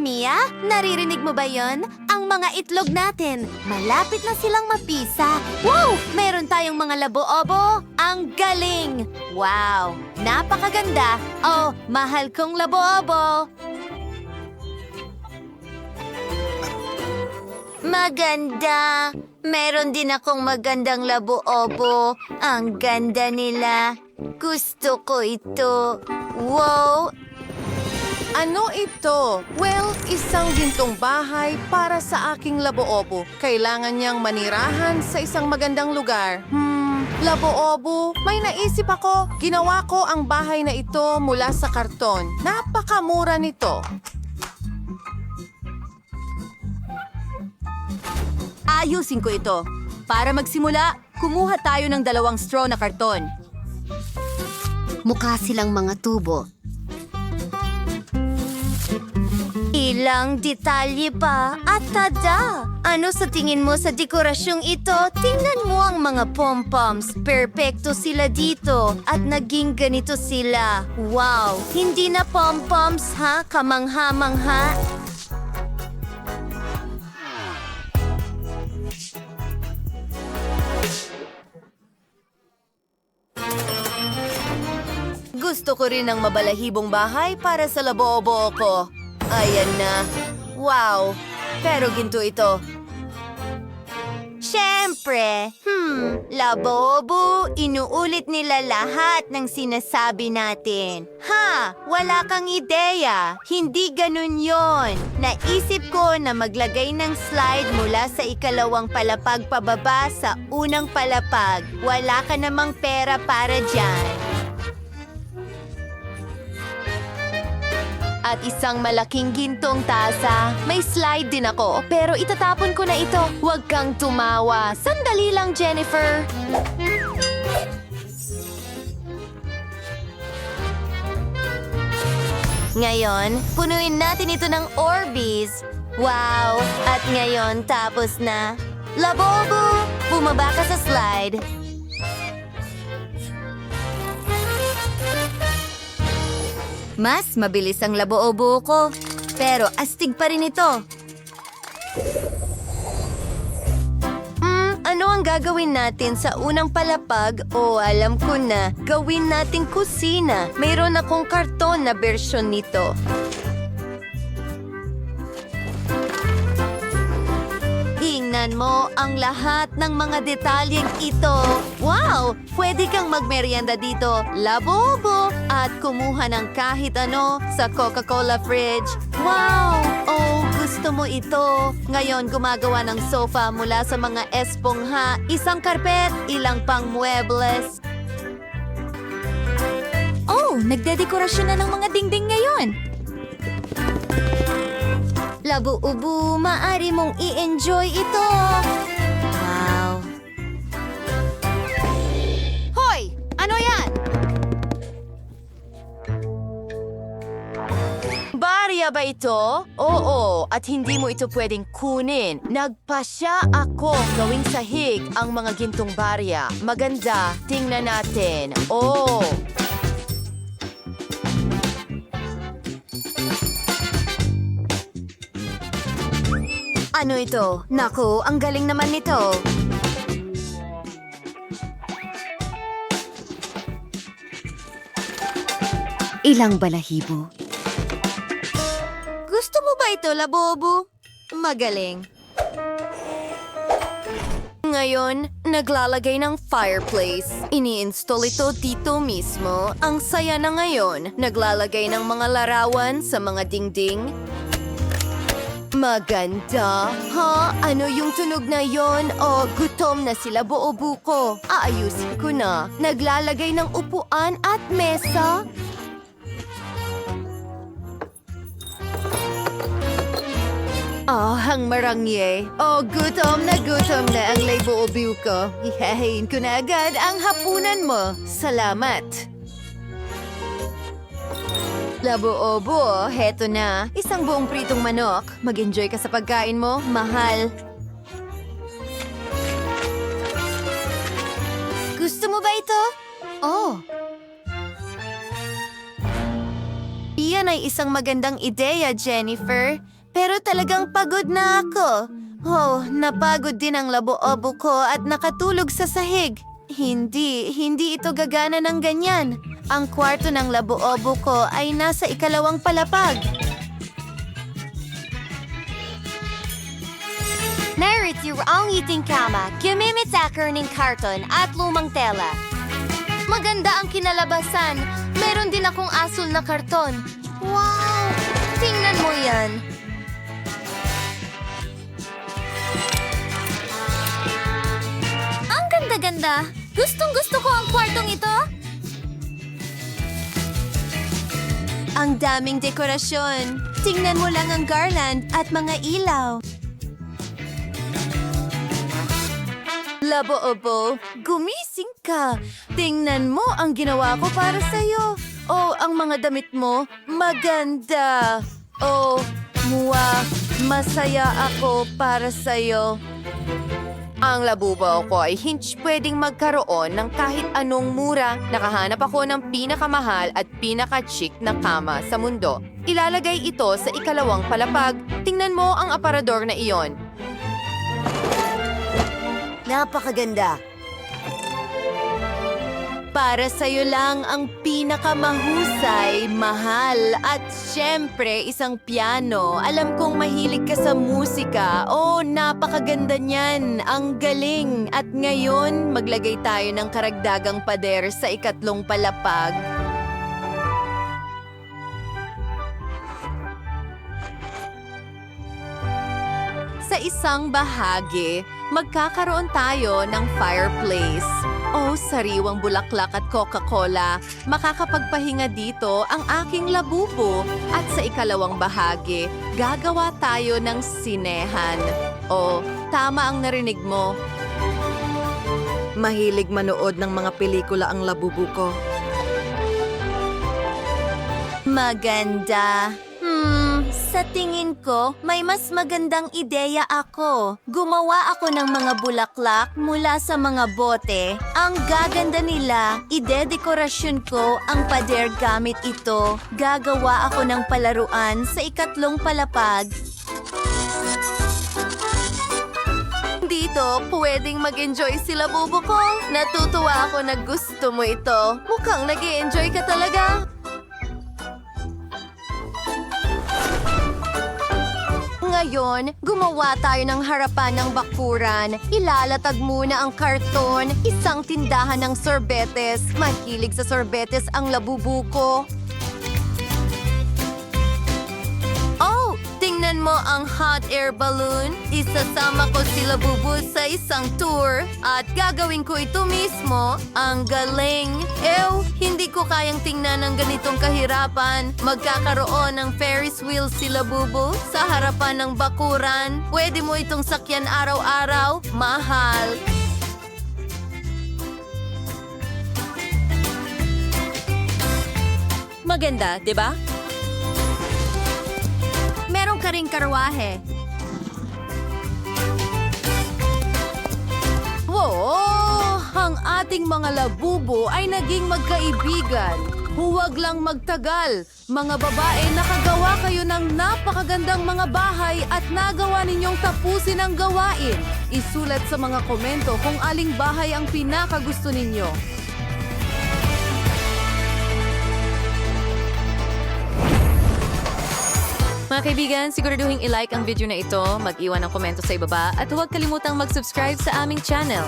Mia, naririnig mo ba yon? Ang mga itlog natin, malapit na silang mapisa. Wow! Meron tayong mga labo-obo. Ang galing! Wow! Napakaganda! Oh, mahal kong labo-obo! Maganda! Meron din akong magandang labo-obo. Ang ganda nila. Gusto ko ito. Wow! Ano ito? Well, isang gintong bahay para sa aking labo-obo. Kailangan niyang manirahan sa isang magandang lugar. Labo-obo, may naisip ako. Ginawa ko ang bahay na ito mula sa karton. Napakamura nito. Ayusin ko ito. Para magsimula, kumuha tayo ng 2 straw na karton. Mukha silang mga tubo. Ilang detalye pa at tada! Ano sa tingin mo sa dekorasyong ito? Tingnan mo ang mga pom-poms. Perpekto sila dito at naging ganito sila. Wow! Hindi na pom-poms ha? Kamangha-mangha? Gusto ko rin ng mabalahibong bahay para sa labo-obo ko. Ayan na. Wow! Pero ginto ito. Siyempre! Labobo, inuulit nila lahat ng sinasabi natin. Ha! Wala kang ideya. Hindi ganun yon. Naisip ko na maglagay ng slide mula sa 2nd palapag pababa sa unang palapag. Wala ka namang pera para dyan. At isang malaking gintong tasa. May slide din ako, pero itatapon ko na ito. Huwag kang tumawa. Sandali lang, Jennifer. Ngayon, punuin natin ito ng Orbeez. Wow! At ngayon, tapos na. Labobo! Bumaba ka sa slide. Mas mabilis ang labo-obo ko. Pero astig pa rin ito. Ano ang gagawin natin sa unang palapag? O alam ko na, gawin nating kusina. Mayroon akong karton na bersyon nito. Tingnan mo ang lahat ng mga detalyeng ito. Wow! Pwede kang magmerienda dito. Labobo! At kumuha ng kahit ano sa Coca-Cola fridge. Wow! Oh, gusto mo ito. Ngayon gumagawa ng sofa mula sa mga espongha, isang karpet, ilang pang muebles. Oh, nagdedekorasyon na ng mga dingding ngayon. Labo-ubo, maaari mong i-enjoy ito. Wow! Hoy! Ano yan? Barya ba ito? Oo, at hindi mo ito pwedeng kunin. Nagpasya ako gawing sahig ang mga gintong barya. Maganda, tingnan natin. Oh! Ano ito? Naku, ang galing naman nito. Ilang balahibo. Gusto mo ba ito, Labobo? Magaling. Ngayon, naglalagay ng fireplace. Ini-install ito dito mismo. Ang saya na ngayon. Naglalagay ng mga larawan sa mga dingding. Maganda. Ha? Ano yung tunog na yon? Oh, gutom na sila buo-bu ko. Aayusin ko na. Naglalagay ng upuan at mesa. Oh, ang marangye. Oh, gutom na ang lay-buo-bu ko. Ihahain ko na agad ang hapunan mo. Salamat. Labo-obo, heto na. Isang buong pritong manok. Mag-enjoy ka sa pagkain mo, mahal. Gusto mo ba ito? Oh. Iyan ay isang magandang ideya, Jennifer. pero talagang pagod na ako. Oh, napagod din ang labo-obo ko at nakatulog sa sahig. Hindi ito gagana ng ganyan. Ang kwarto ng labo-obo ko ay nasa 2nd palapag. Narito ang iting kama, gamit sa ng karton at lumang tela. Maganda ang kinalabasan. Meron din akong asul na karton. Wow! Tingnan mo yan. Ang ganda-ganda. Gustong-gusto ko ang kwartong ito. Ang daming dekorasyon. Tingnan mo lang ang garland at mga ilaw. Labo-obo, gumising ka. Tingnan mo ang ginawa ko para sa'yo. Oh, ang mga damit mo, maganda. Oh, masaya ako para sa'yo. Ang labubo ko ay hindi pwedeng magkaroon ng kahit anong mura. Nakahanap ako ng pinakamahal at pinaka-chic na kama sa mundo. Ilalagay ito sa 2nd palapag. Tingnan mo ang aparador na iyon. Napakaganda. Para sa'yo lang ang pinakamahusay, mahal, at syempre isang piano. Alam kong mahilig ka sa musika. Oh, napakaganda niyan. Ang galing. At ngayon, maglagay tayo ng karagdagang pader sa 3rd palapag. Sa isang bahagi, magkakaroon tayo ng fireplace. Oh, sariwang bulaklak at Coca-Cola. Makakapagpahinga dito ang aking labubo. At sa 2nd bahagi, gagawa tayo ng sinehan. Oh, tama ang narinig mo. Mahilig manood ng mga pelikula ang labubo ko. Maganda. Sa tingin ko, may mas magandang ideya ako. Gumawa ako ng mga bulaklak mula sa mga bote. Ang gaganda nila, idedekorasyon ko ang pader gamit ito. Gagawa ako ng palaruan sa 3rd palapag. Dito, pwedeng mag-enjoy sila bubo ko. Natutuwa ako na gusto mo ito. Mukhang nag-i-enjoy ka talaga. Ngayon, gumawa tayo ng harapan ng bakuran. Ilalatag muna ang karton, isang tindahan ng sorbetes. Mahilig sa sorbetes ang labubu ko. Oh, tingnan mo ang hot air balloon. Isasama ko si Labubu sa isang tour at gagawin ko ito mismo. Ang galing! Hindi ko kayang tingnan ng ganitong kahirapan. Magkakaroon ng Ferris wheel si Labubu sa harapan ng bakuran. Pwede mo itong sakyan araw-araw. Mahal! Maganda, di ba? Meron ka ring karwahe. Wow! Ang ating mga labubo ay naging magkaibigan. Huwag lang magtagal. Mga babae, nakagawa kayo ng napakagandang mga bahay at nagawa ninyong tapusin ang gawain. Isulat sa mga komento kung aling bahay ang pinakagusto ninyo. Mga kaibigan, siguraduhin i-like ang video na ito, mag-iwan ng komento sa ibaba at huwag kalimutang mag-subscribe sa aming channel.